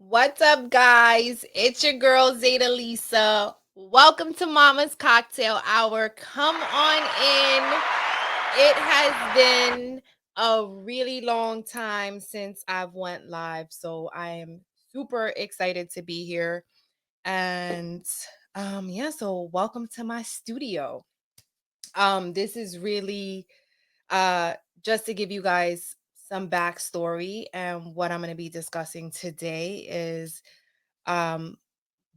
What's up, guys? It's your girl Zeta Lisa. Welcome to Mama's Cocktail Hour. Come on in. It has been a really long time since I've went live, so I am super excited to be here. And so welcome to my studio. This is really uh just to give you guys some backstory, and what I'm going to be discussing today is um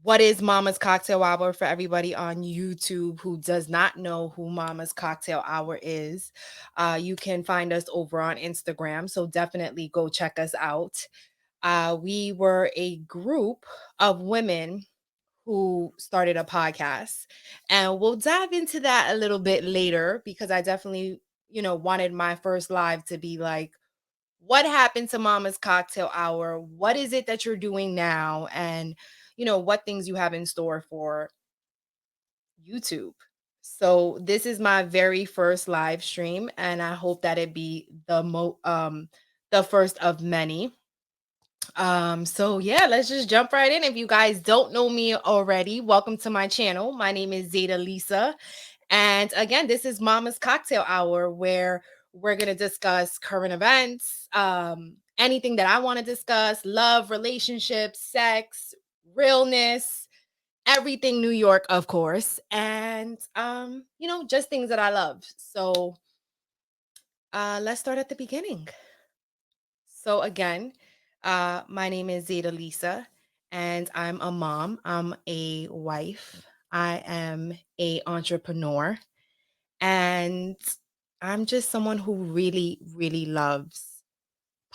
what is Mama's Cocktail Hour for everybody on YouTube who does not know who Mama's Cocktail Hour is. You can find us over on Instagram, so definitely go check us out. We were a group of women who started a podcast, and we'll dive into that a little bit later because I definitely, wanted my first live to be like, what happened to Mama's Cocktail Hour? What is it that you're doing now? And, what things you have in store for YouTube. So this is my very first live stream, and I hope that it be the first of many. So yeah, let's just jump right in. If you guys don't know me already, welcome to my channel. My name is Zeta Lisa. And again, this is Mama's Cocktail Hour, where we're going to discuss current events, anything that I want to discuss, love, relationships, sex, realness, everything New York, of course, and just things that I love. So let's start at the beginning. So again, my name is Zeta Lisa, and I'm a mom. I'm a wife. I am a entrepreneur, and I'm just someone who really, really loves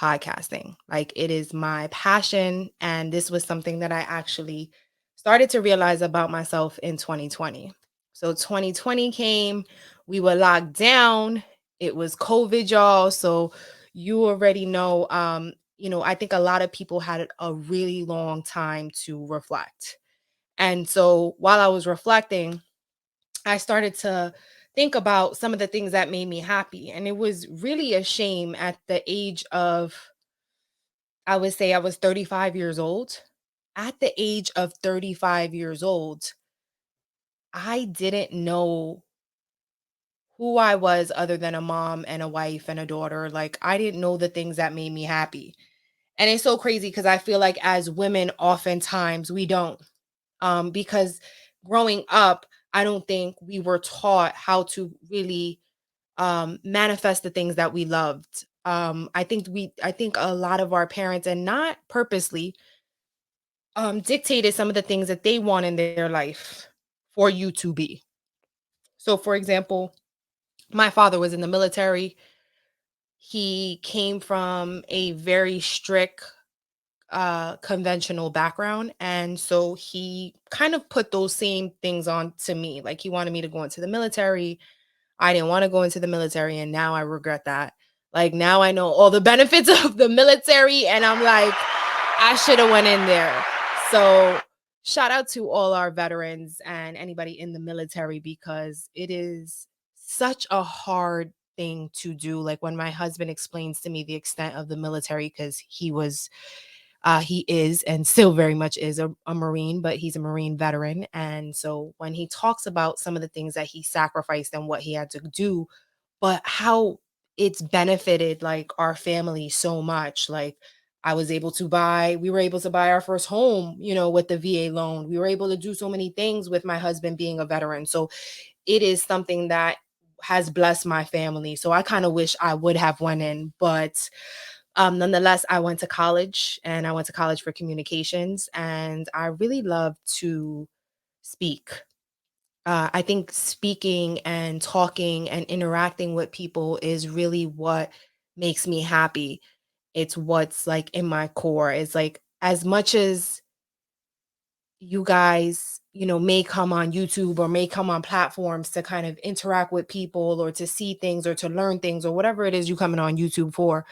podcasting. Like, it is my passion, and this was something that I actually started to realize about myself in 2020. So 2020 came, we were locked down. It was COVID, y'all. So you already know, I think a lot of people had a really long time to reflect. And so while I was reflecting, I started to think about some of the things that made me happy. And it was really a shame at the age of, I would say I was 35 years old. At the age of 35 years old, I didn't know who I was other than a mom and a wife and a daughter. Like, I didn't know the things that made me happy. And it's so crazy because I feel like as women, oftentimes we don't. Because growing up, I don't think we were taught how to really manifest the things that we loved. I think a lot of our parents, and not purposely, dictated some of the things that they want in their life for you to be. So, for example, my father was in the military. He came from a very strict, conventional background. And so he kind of put those same things on to me. Like, he wanted me to go into the military. I didn't want to go into the military. And now I regret that. Like, now I know all the benefits of the military. And I'm like, I should have went in there. So shout out to all our veterans and anybody in the military, because it is such a hard thing to do. Like, when my husband explains to me the extent of the military, because he is and still very much is a Marine, but he's a Marine veteran. And so when he talks about some of the things that he sacrificed and what he had to do, but how it's benefited like our family so much. Like, we were able to buy our first home, with the VA loan. We were able to do so many things with my husband being a veteran. So it is something that has blessed my family. So I kind of wish I would have went in, but nonetheless, I went to college, and I went to college for communications, and I really love to speak. I think speaking and talking and interacting with people is really what makes me happy. It's what's like in my core. It's like, as much as you guys, may come on YouTube or may come on platforms to kind of interact with people or to see things or to learn things or whatever it is you coming on YouTube for,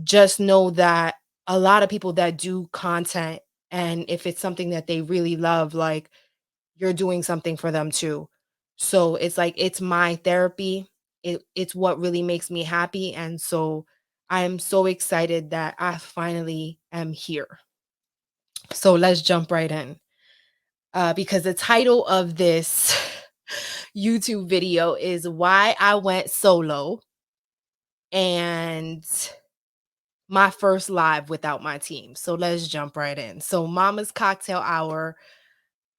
just know that a lot of people that do content, and if it's something that they really love, like, you're doing something for them too. So it's like, it's my therapy. It's what really makes me happy. And so I am so excited that I finally am here. So let's jump right in. Because the title of this YouTube video is Why I Went Solo and my first live without my team. So let's jump right in. So, Mama's Cocktail Hour,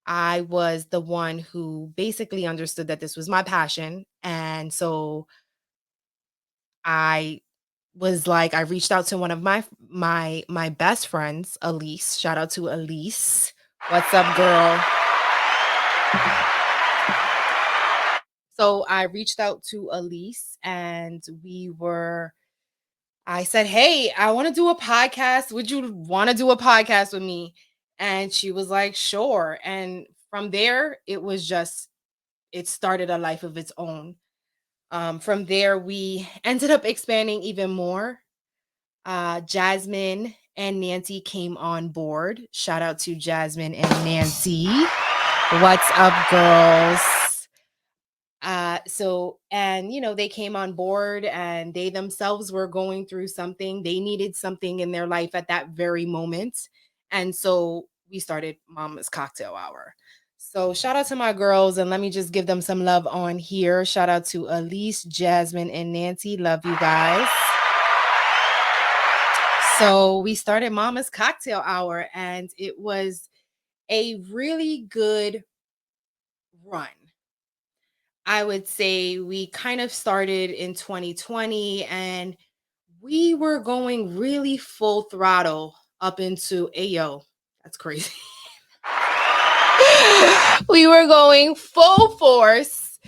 I was the one who basically understood that this was my passion. And so I was like, I reached out to one of my best friends, Elise. Shout out to Elise. What's up, girl? So I reached out to Elise and I said, "Hey, I want to do a podcast. Would you want to do a podcast with me?" And she was like, "Sure." And from there, it started a life of its own. From there, we ended up expanding even more. Jasmine and Nancy came on board. Shout out to Jasmine and Nancy. What's up, girls? They came on board and they themselves were going through something. They needed something in their life at that very moment. And so we started Mama's Cocktail Hour. So shout out to my girls and let me just give them some love on here. Shout out to Elise, Jasmine, and Nancy. Love you guys. So we started Mama's Cocktail Hour and it was a really good run. I would say we kind of started in 2020 and we were going really full throttle up into Ayo. That's crazy. We were going full force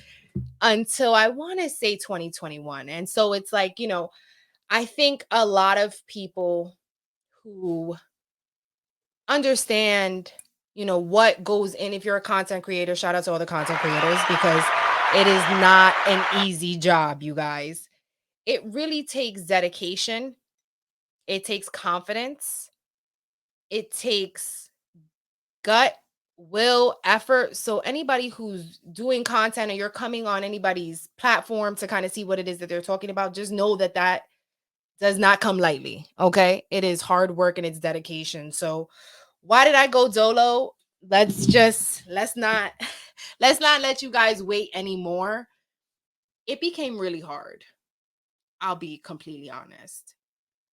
until I want to say 2021. And so it's like, I think a lot of people who understand, what goes in if you're a content creator, shout out to all the content creators because it is not an easy job, you guys. It really takes dedication. It takes confidence. It takes gut, will, effort. So anybody who's doing content or you're coming on anybody's platform to kind of see what it is that they're talking about, just know that that does not come lightly. Okay. It is hard work and it's dedication. So why did I go dolo? Let's not let's not let you guys wait anymore. It became really hard. I'll be completely honest.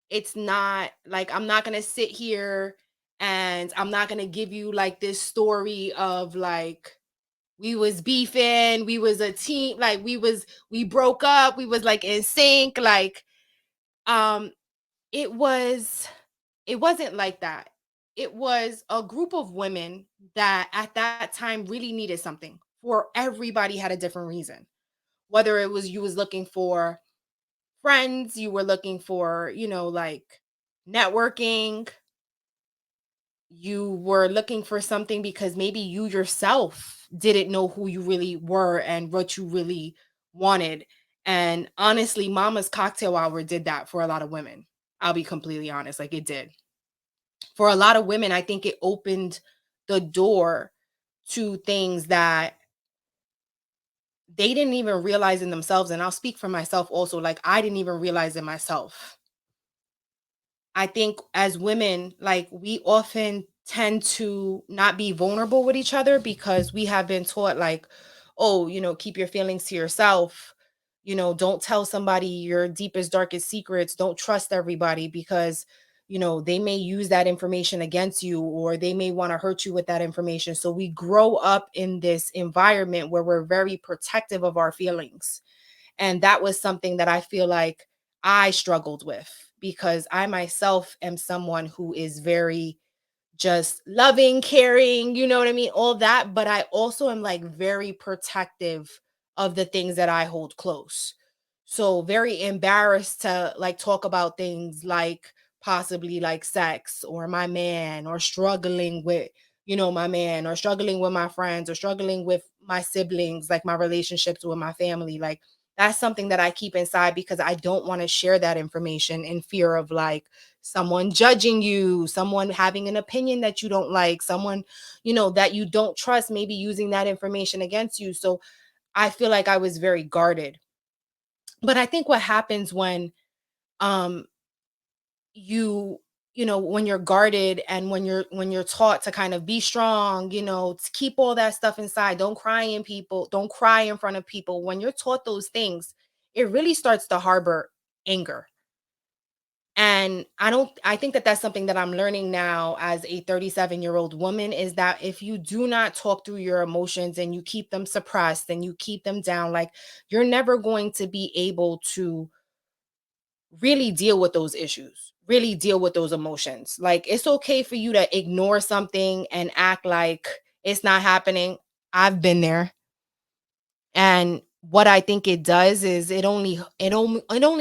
It's not like I'm not going to sit here and I'm not going to give you like this story of like we was beefing, we was a team, like we broke up, we was like in sync, like um it was it wasn't like that. It was a group of women that at that time really needed something. For everybody had a different reason. Whether it was you was looking for friends, you were looking for, like networking, you were looking for something because maybe you yourself didn't know who you really were and what you really wanted. And honestly, Mama's Cocktail Hour did that for a lot of women. I'll be completely honest, like it did. For a lot of women, I think it opened the door to things that they didn't even realize in themselves. And I'll speak for myself also, like I didn't even realize in myself. I think as women, like we often tend to not be vulnerable with each other because we have been taught, like, oh, keep your feelings to yourself. Don't tell somebody your deepest, darkest secrets. Don't trust everybody because, they may use that information against you or they may want to hurt you with that information. So we grow up in this environment where we're very protective of our feelings. And that was something that I feel like I struggled with because I myself am someone who is very just loving, caring, you know what I mean? All that. But I also am like very protective of the things that I hold close. So very embarrassed to like talk about things like possibly like sex or my man or struggling with, my man or struggling with my friends or struggling with my siblings, like my relationships with my family. Like that's something that I keep inside because I don't want to share that information in fear of like someone judging you, someone having an opinion that you don't like, someone, that you don't trust, maybe using that information against you. So I feel like I was very guarded. But I think what happens when you when you're guarded, and when you're taught to kind of be strong, to keep all that stuff inside, don't cry in front of people. When you're taught those things, it really starts to harbor anger. And I think that that's something that I'm learning now as a 37-year-old woman, is that if you do not talk through your emotions and you keep them suppressed and you keep them down, like, you're never going to be able to really deal with those issues, really deal with those emotions. Like, it's okay for you to ignore something and act like it's not happening. I've been there. And what I think it does is it only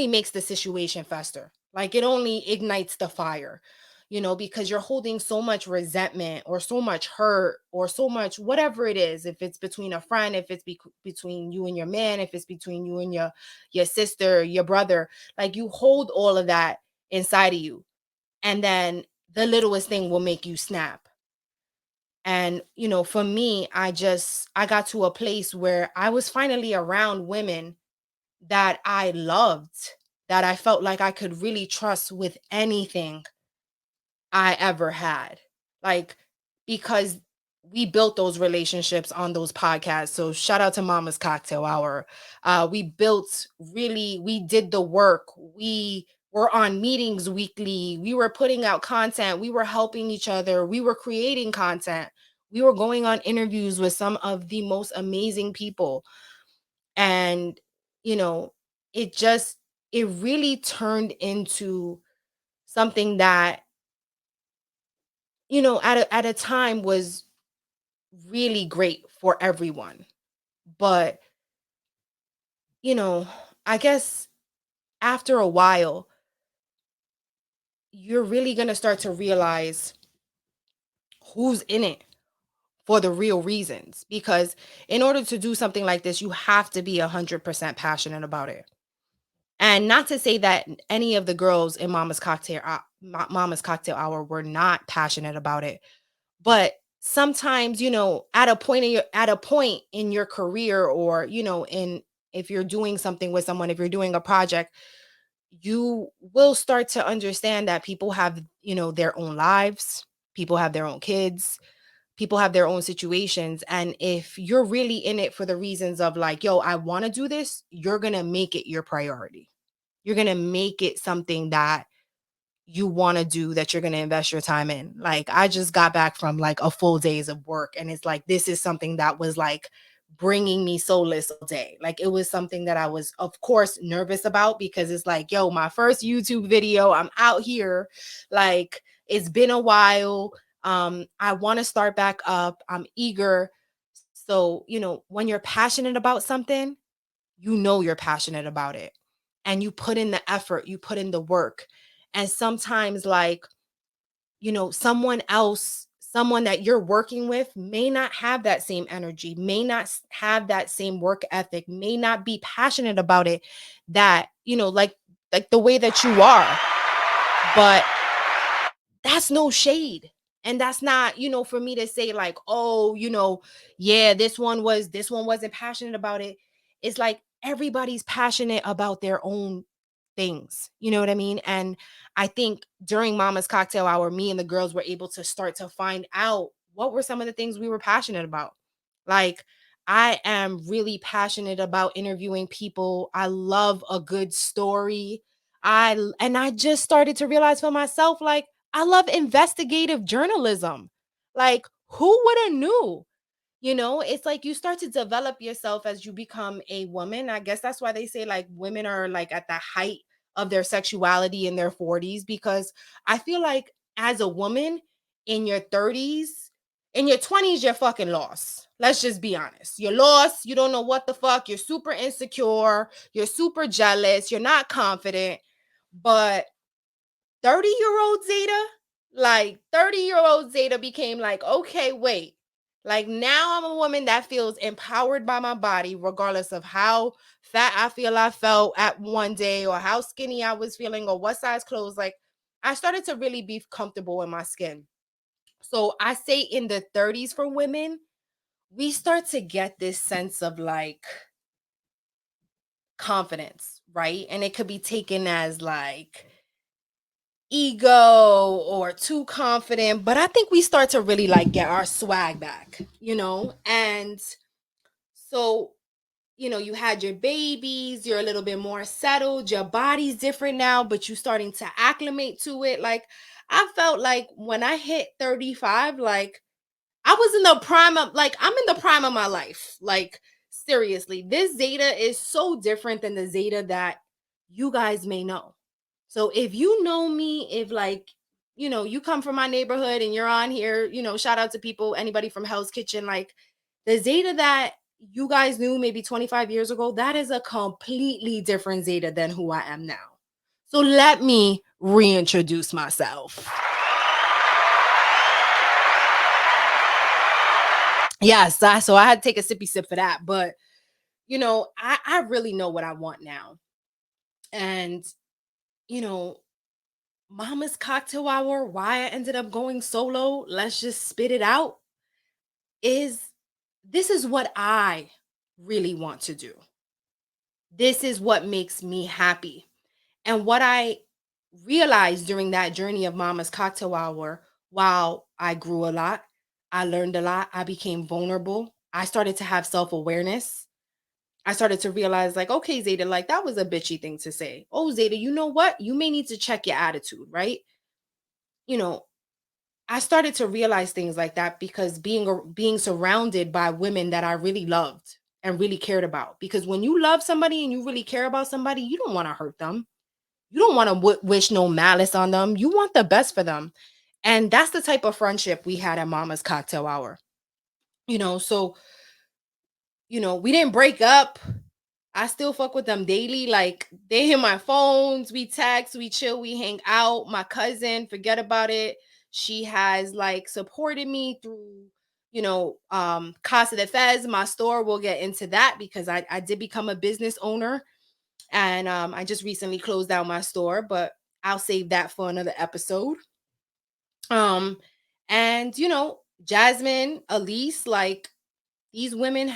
makes the situation fester. Like, it only ignites the fire, because you're holding so much resentment or so much hurt or so much whatever it is. If it's between a friend, if it's between you and your man, if it's between you and your sister, your brother, like, you hold all of that inside of you, and then the littlest thing will make you snap. And, for me, I got to a place where I was finally around women that I loved, that I felt like I could really trust with anything I ever had. Like, because we built those relationships on those podcasts. So shout out to Mama's Cocktail Hour. We did the work. We were on meetings weekly. We were putting out content. We were helping each other. We were creating content. We were going on interviews with some of the most amazing people. And, you know, it just, it really turned into something that, at a time was really great for everyone. But, you know, I guess after a while, you're really going to start to realize who's in it for the real reasons. Because in order to do something like this, you have to be 100% passionate about it. And not to say that any of the girls in Mama's Cocktail Hour were not passionate about it. But sometimes, at a point in your career, or, in if you're doing something with someone, if you're doing a project, you will start to understand that people have, their own lives, people have their own kids, people have their own situations. And if you're really in it for the reasons of like, yo, I want to do this, you're going to make it your priority. You're going to make it something that you want to do, that you're going to invest your time in. Like, I just got back from like a full days of work, and it's like this is something that was like bringing me solace all day. Like, it was something that I was of course nervous about, because it's like, yo, my first YouTube video, I'm out here, like, it's been a while. I want to start back up. I'm eager. So, when you're passionate about something, you're passionate about it, and you put in the effort, you put in the work. And sometimes, like, someone that you're working with may not have that same energy, may not have that same work ethic, may not be passionate about it, that, like the way that you are. But that's no shade. And that's not, for me to say like, oh, yeah, this one wasn't passionate about it. It's like everybody's passionate about their own things. You know what I mean? And I think during Mama's Cocktail Hour, me and the girls were able to start to find out what were some of the things we were passionate about. Like, I am really passionate about interviewing people. I love a good story. And I just started to realize for myself, like, I love investigative journalism. Like, who would have knew? It's like you start to develop yourself as you become a woman. I guess that's why they say like women are like at the height of their sexuality in their 40s, because I feel like as a woman in your 30s, in your 20s, you're fucking lost. Let's just be honest. You're lost. You don't know what the fuck. You're super insecure. You're super jealous. You're not confident. But 30-year-old Zeta, like 30-year-old Zeta became like, okay, wait. Like, now I'm a woman that feels empowered by my body, regardless of how fat I felt at one day, or how skinny I was feeling, or what size clothes. Like, I started to really be comfortable in my skin. So I say in the 30s for women, we start to get this sense of like confidence, right? And it could be taken as like ego or too confident, but I think we start to really like get our swag back, and so you had your babies, you're a little bit more settled, your body's different now, but you starting to acclimate to it. Like, I felt like when I hit 35, like I was in the prime of, like, I'm in the prime of my life. Like, seriously, this Zeta is so different than the Zeta that you guys may know. So if you know me, if like, you come from my neighborhood and you're on here, shout out to people, anybody from Hell's Kitchen, like the Zeta that you guys knew maybe 25 years ago, that is a completely different Zeta than who I am now. So let me reintroduce myself. Yes, so I had to take a sippy sip for that. But I really know what I want now. And you know, Mama's Cocktail Hour, why I ended up going solo, let's just spit it out, is this is what I really want to do. This is what makes me happy. And what I realized during that journey of Mama's Cocktail Hour, while I grew a lot, I learned a lot, I became vulnerable, I started to have self awareness. I started to realize, like, okay, Zeta, like that was a bitchy thing to say. Oh, Zeta, you know what? You may need to check your attitude, right? You know, I started to realize things like that because being surrounded by women that I really loved and really cared about. Because when you love somebody and you really care about somebody, you don't want to hurt them. You don't want to wish no malice on them. You want the best for them. And that's the type of friendship we had at Mama's Cocktail Hour. So we didn't break up. I still fuck with them daily. Like, they hit my phones, we text, we chill, we hang out. My cousin, forget about it. She has like supported me through, Casa de Fez, my store. We'll get into that because I did become a business owner, and I just recently closed down my store, but I'll save that for another episode. Um, and Jasmine, Elise, like these women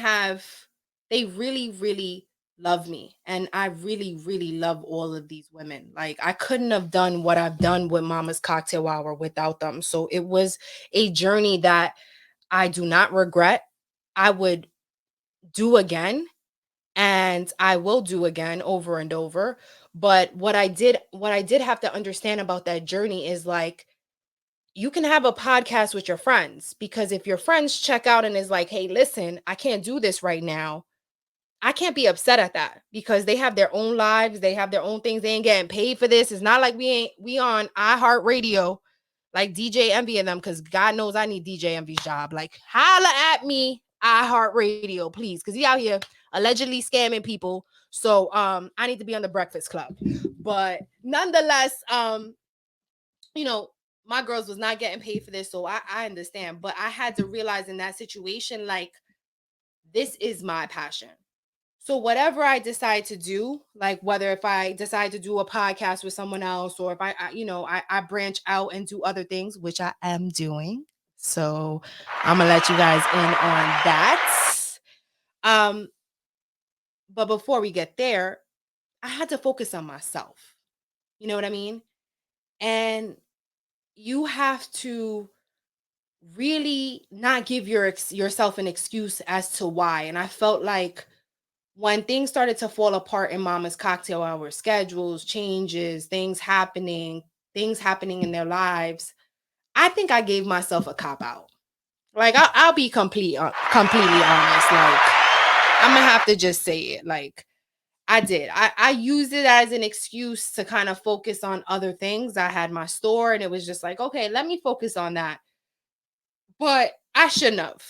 they really, really love me. And I really, really love all of these women. Like, I couldn't have done what I've done with Mama's Cocktail Hour without them. So it was a journey that I do not regret. I would do again, and I will do again over and over. But what I did have to understand about that journey is, like, you can have a podcast with your friends, because if your friends check out and is like, hey, listen, I can't do this right now, I can't be upset at that, because they have their own lives, they have their own things, they ain't getting paid for this. It's not like we on iHeartRadio like DJ Envy and them, because God knows I need DJ Envy's job. Like, holla at me, iHeartRadio, please, because he out here allegedly scamming people. So I need to be on the Breakfast Club. But nonetheless, you know, my girls was not getting paid for this, so I understand. But I had to realize in that situation, like, this is my passion. So whatever I decide to do, like whether if I decide to do a podcast with someone else, or if I branch out and do other things, which I am doing. So I'm gonna let you guys in on that. Um, but before we get there, I had to focus on myself. You know what I mean? And you have to really not give yourself an excuse as to why. And I felt like when things started to fall apart in Mama's Cocktail Hour, schedules, changes, things happening in their lives, I think I gave myself a cop out. Like, I'll be completely honest. Like, I'm gonna have to just say it. Like, I did. I used it as an excuse to kind of focus on other things. I had my store, and it was just like, okay, let me focus on that. But I shouldn't have.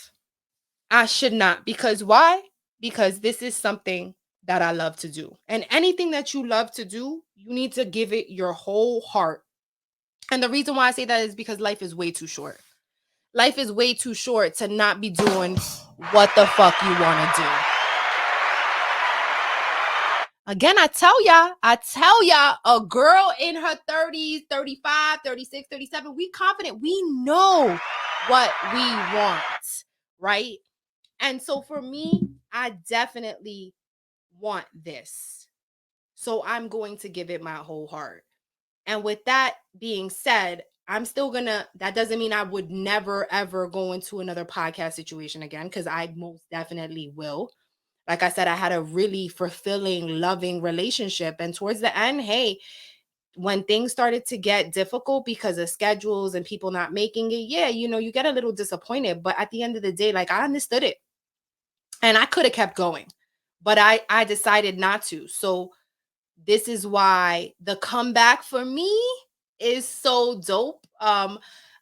I should not. Because why? Because this is something that I love to do. And anything that you love to do, you need to give it your whole heart. And the reason why I say that is because life is way too short. Life is way too short to not be doing what the fuck you want to do. Again, I tell y'all, a girl in her 30s, 35, 36, 37, we confident. We know what we want, right? And so for me, I definitely want this. So I'm going to give it my whole heart. And with that being said, that doesn't mean I would never ever go into another podcast situation again, because I most definitely will. Like I said, I had a really fulfilling, loving relationship. And towards the end, hey, when things started to get difficult because of schedules and people not making it, yeah, you get a little disappointed. But at the end of the day, like, I understood it and I could have kept going, but I decided not to. So this is why the comeback for me is so dope.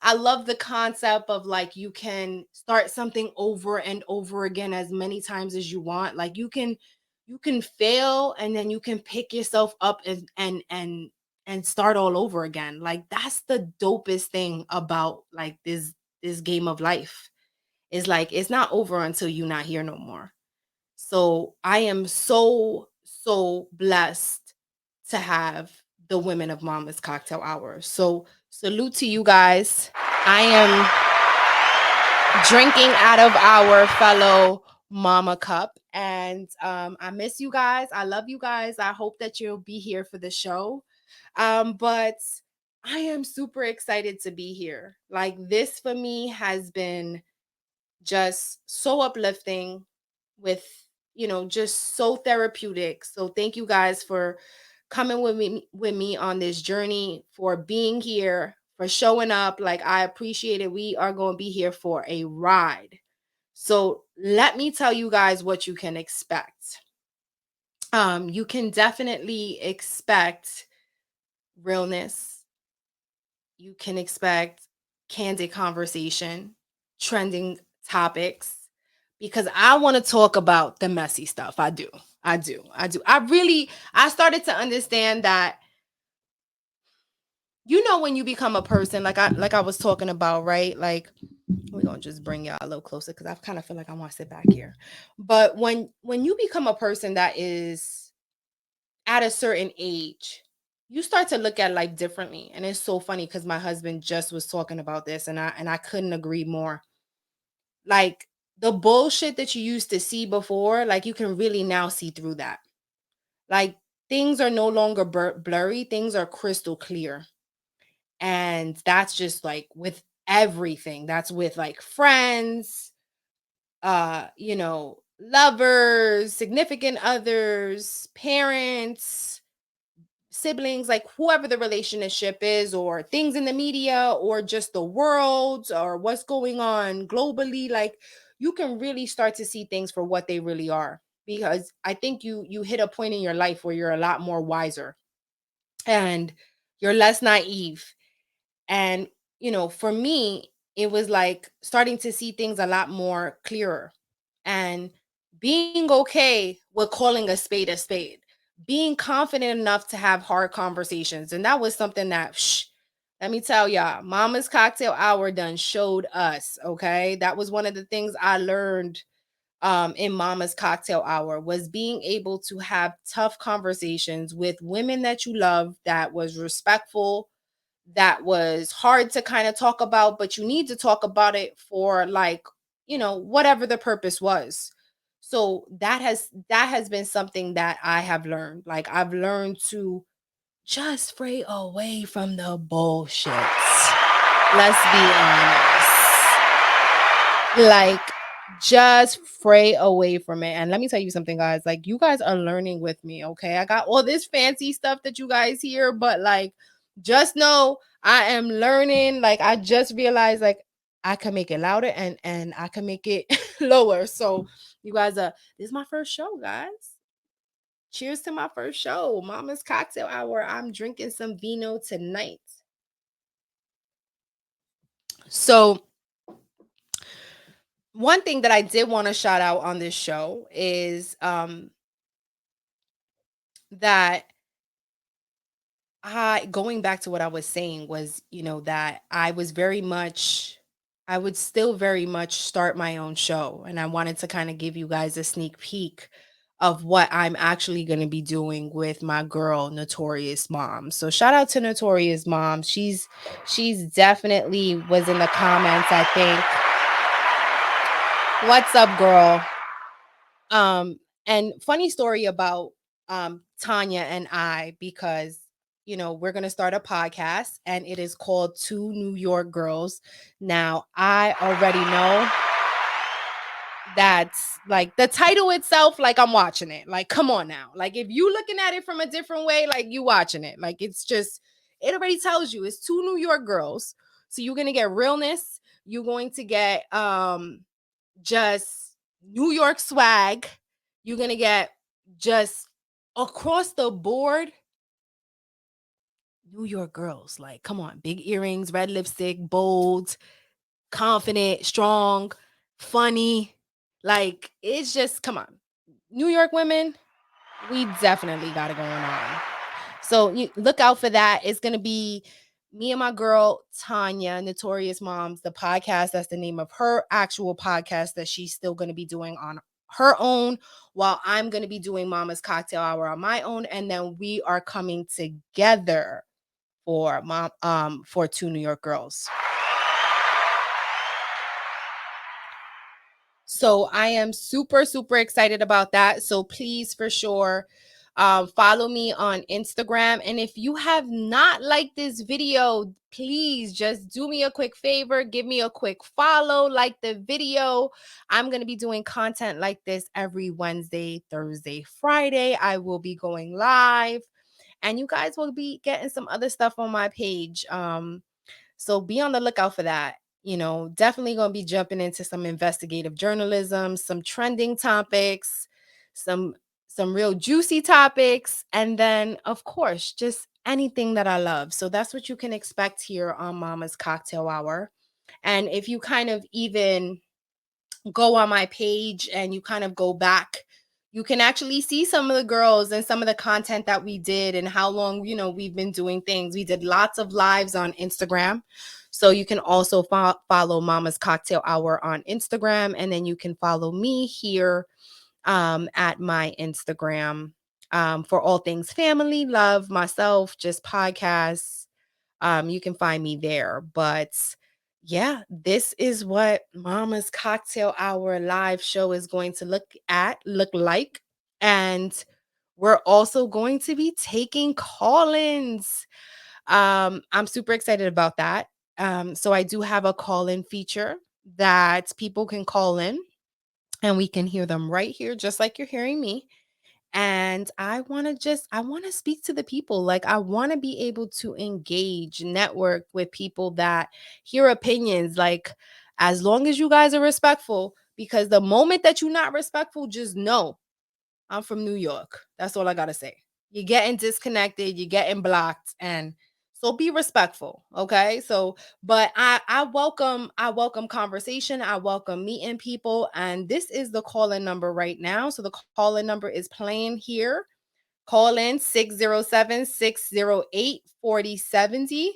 I love the concept of, like, you can start something over and over again as many times as you want. Like, you can fail and then you can pick yourself up and start all over again. Like, that's the dopest thing about, like, this game of life. Is like, it's not over until you're not here no more. So I am so, so blessed to have the women of Mama's Cocktail Hour. So salute to you guys. I am drinking out of our fellow mama cup. And I miss you guys. I love you guys. I hope that you'll be here for the show. But I am super excited to be here. Like, this for me has been just so uplifting, with just so therapeutic. So thank you guys for coming with me on this journey, for being here, for showing up. Like, I appreciate it. We are going to be here for a ride. So let me tell you guys what you can expect. You can definitely expect realness. You can expect candid conversation, trending topics, because I want to talk about the messy stuff. I do. I do. I do. I started to understand that, when you become a person, like I was talking about, right? Like, we're going to just bring y'all a little closer, cuz I kind of feel like I want to sit back here. But when you become a person that is at a certain age, you start to look at life differently. And it's so funny, cuz my husband just was talking about this, and I couldn't agree more. Like, the bullshit that you used to see before, like, you can really now see through that. Like, things are no longer blurry, things are crystal clear. And that's just, like, with everything. That's with, like, friends, lovers, significant others, parents, siblings, like, whoever the relationship is, or things in the media, or just the world, or what's going on globally. Like, you can really start to see things for what they really are, because I think you hit a point in your life where you're a lot more wiser, and you're less naive. And for me, it was like starting to see things a lot more clearer, and being okay with calling a spade, being confident enough to have hard conversations. And that was something that, let me tell y'all, Mama's Cocktail Hour done showed us. Okay. That was one of the things I learned in Mama's Cocktail Hour, was being able to have tough conversations with women that you love, that was respectful, that was hard to kind of talk about, but you need to talk about it for, like, whatever the purpose was. So that has been something that I have learned. Like, I've learned to just stray away from the bullshit. Let's be honest. Like, just fray away from it. And let me tell you something, guys. Like, you guys are learning with me, okay? I got all this fancy stuff that you guys hear, but, like, just know I am learning. Like, I just realized, like, I can make it louder, and I can make it lower. So you guys, this is my first show, guys. Cheers to my first show, Mama's Cocktail Hour. I'm drinking some vino tonight. So one thing that I did want to shout out on this show is that I going back to what I was saying was, that I would still very much start my own show. And I wanted to kind of give you guys a sneak peek of what I'm actually going to be doing with my girl Notorious Mom. So shout out to Notorious Mom. She's definitely was in the comments, I think. What's up, girl? And funny story about Tanya and I, because we're going to start a podcast, and it is called Two New York Girls. Now, I already know that's like the title itself, like I'm watching it. Like, come on now. Like, if you looking at it from a different way, like you watching it. Like, it's just, it already tells you it's two New York girls. So you're gonna get realness. You're going to get just New York swag. You're gonna get just across the board New York girls. Like, come on, big earrings, red lipstick, bold, confident, strong, funny. Like, it's just, come on. New York women, we definitely got it going on. So you look out for that. It's going to be me and my girl, Tanya, Notorious Moms, the podcast. That's the name of her actual podcast that she's still going to be doing on her own, while I'm going to be doing Mama's Cocktail Hour on my own. And then we are coming together for Two New York Girls. So I am super, super excited about that. So please, for sure, follow me on Instagram. And if you have not liked this video, please just do me a quick favor. Give me a quick follow, like the video. I'm going to be doing content like this every Wednesday, Thursday, Friday. I will be going live, and you guys will be getting some other stuff on my page. So be on the lookout for that. Definitely going to be jumping into some investigative journalism, some trending topics, some real juicy topics, and then of course, just anything that I love. So that's what you can expect here on Mama's Cocktail Hour. And if you kind of even go on my page and you kind of go back, you can actually see some of the girls and some of the content that we did and how long, we've been doing things. We did lots of lives on Instagram. So you can also follow Mama's Cocktail Hour on Instagram. And then you can follow me here at my Instagram for all things family, love, myself, just podcasts. You can find me there. But yeah, this is what Mama's Cocktail Hour live show is going to look like. And we're also going to be taking call-ins. I'm super excited about that. So I do have a call-in feature that people can call in, and we can hear them right here, just like you're hearing me. And I want to speak to the people. Like, I want to be able to engage, network with people that hear opinions. Like, as long as you guys are respectful, because the moment that you're not respectful, just know I'm from New York. That's all I got to say. You're getting disconnected, you're getting blocked, and so be respectful, okay? So, but I welcome conversation, I welcome meeting people, and this is the call-in number right now. So the call-in number is playing here. Call in 607-608-4070.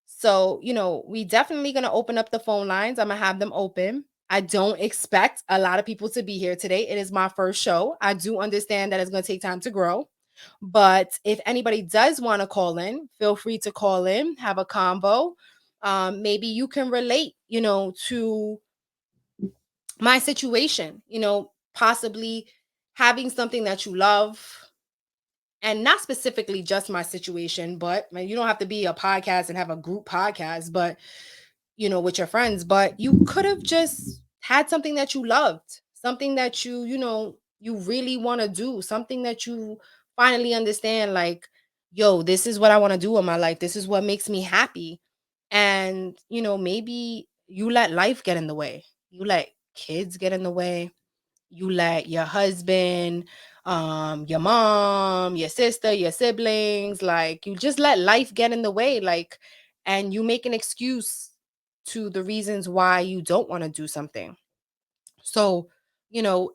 So, we definitely going to open up the phone lines. I'm going to have them open. I don't expect a lot of people to be here today. It is my first show. I do understand that it's going to take time to grow. But if anybody does want to call in, feel free to call in, have a convo. Maybe you can relate, to my situation, possibly having something that you love, and not specifically just my situation, but you don't have to be a podcast and have a group podcast, but with your friends, but you could have just had something that you loved, something that you really want to do, something that you finally understand, like, yo, this is what I want to do in my life. This is what makes me happy. And, maybe you let life get in the way. You let kids get in the way. You let your husband, your mom, your sister, your siblings, like, you just let life get in the way, like, and you make an excuse to the reasons why you don't want to do something. So, you know,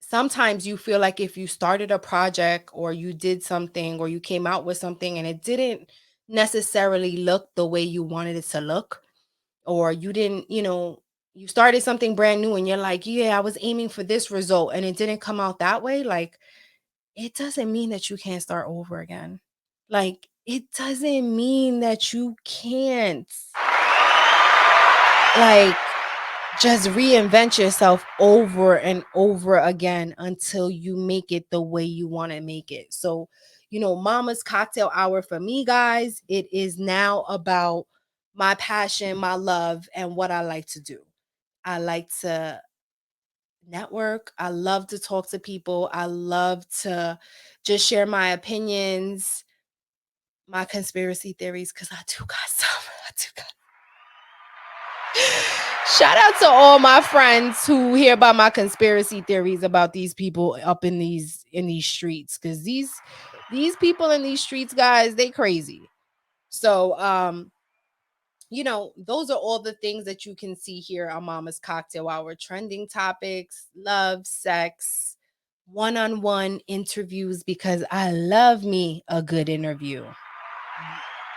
sometimes you feel like if you started a project or you did something or you came out with something and it didn't necessarily look the way you wanted it to look, or you didn't, you started something brand new and you're like, yeah, I was aiming for this result and it didn't come out that way. Like, it doesn't mean that you can't start over again. Like, it doesn't mean that you can't, like, just reinvent yourself over and over again until you make it the way you want to make it. So, Mama's Cocktail Hour for me, guys, it is now about my passion, my love, and what I like to do. I like to network. I love to talk to people. I love to just share my opinions, my conspiracy theories, because I do got some. I do got Shout out to all my friends who hear about my conspiracy theories about these people up in these streets, because these people in these streets, guys, they crazy. So those are all the things that you can see here on Mama's Cocktail Hour: trending topics, love, sex, one-on-one interviews, because I love me a good interview.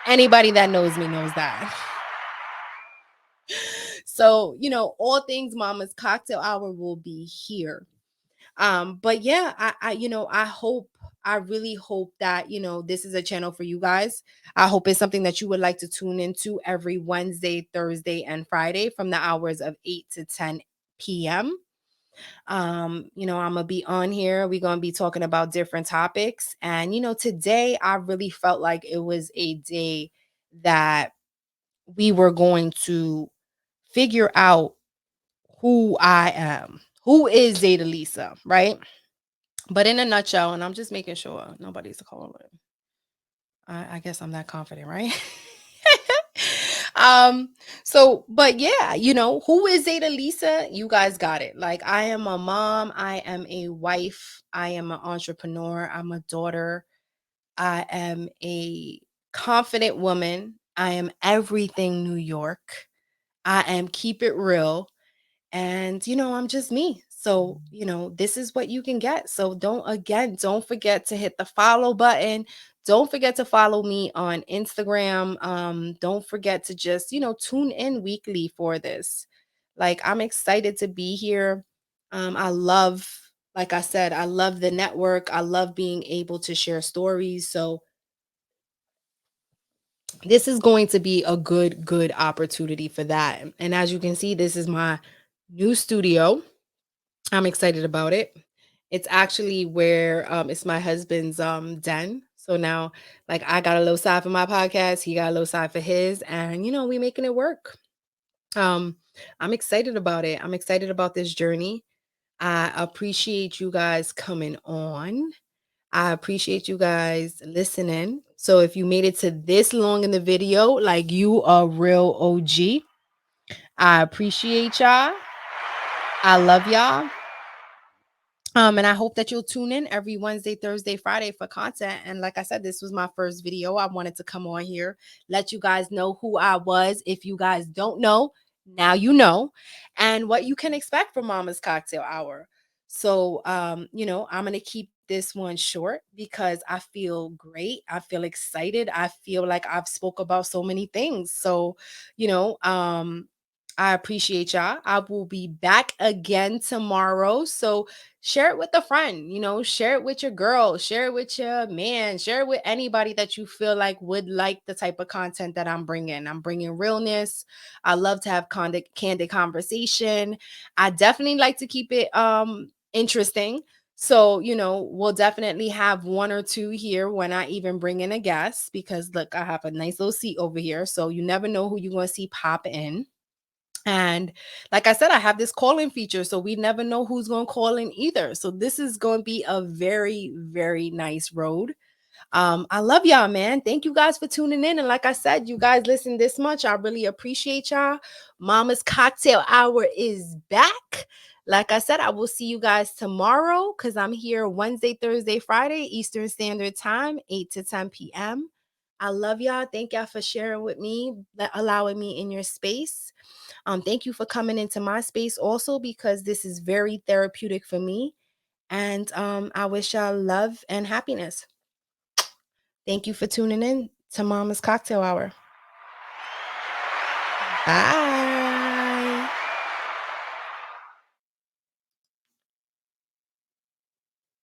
Anybody that knows me knows that. So, all things Mama's Cocktail Hour will be here. But yeah, I really hope that, this is a channel for you guys. I hope it's something that you would like to tune into every Wednesday, Thursday, and Friday from the hours of 8 to 10 p.m. I'm gonna be on here. We're gonna be talking about different topics. And today I really felt like it was a day that we were going to figure out who I am. Who is Zeta Lisa, right? But in a nutshell, and I'm just making sure nobody's calling. I guess I'm that confident, right? um, but yeah, who is Zeta Lisa? You guys got it. Like, I am a mom, I am a wife, I am an entrepreneur, I'm a daughter, I am a confident woman, I am everything New York, I am keep it real, and I'm just me. So this is what you can get. So don't forget to hit the follow button. Don't forget to follow me on Instagram. Don't forget to just tune in weekly for this. Like, I'm excited to be here. I love, like I said, I love the network. I love being able to share stories. So this is going to be a good opportunity for that. And as you can see, this is my new studio. I'm excited about it. It's actually where it's my husband's den. So now, like, I got a little side for my podcast, he got a little side for his, and we making it work. Um I'm excited about it. I'm excited about this journey. I appreciate you guys coming on. I appreciate you guys listening. So if you made it to this long in the video, like, you are real OG. I appreciate y'all. I love y'all. And I hope that you'll tune in every Wednesday, Thursday, Friday for content. And like I said, this was my first video. I wanted to come on here, let you guys know who I was. If you guys don't know, now you know, and what you can expect from Mama's Cocktail Hour. So, I'm going to keep this one short because I feel great. I feel excited. I feel like I've spoke about so many things. So, I appreciate y'all. I will be back again tomorrow. So share it with a friend, share it with your girl, share it with your man, share it with anybody that you feel like would like the type of content that I'm bringing. I'm bringing realness. I love to have candid conversation. I definitely like to keep it interesting. So, we'll definitely have one or two here when I even bring in a guest, because look, I have a nice little seat over here. So you never know who you're going to see pop in. And like I said, I have this call-in feature, so we never know who's going to call in either. So this is going to be a very, very nice road. I love y'all, man. Thank you guys for tuning in. And like I said, you guys listen this much, I really appreciate y'all. Mama's Cocktail Hour is back. Like I said, I will see you guys tomorrow, because I'm here Wednesday, Thursday, Friday, Eastern Standard Time, 8 to 10 p.m. I love y'all. Thank y'all for sharing with me, allowing me in your space. Thank you for coming into my space also, because this is very therapeutic for me. And I wish y'all love and happiness. Thank you for tuning in to Mama's Cocktail Hour. Bye.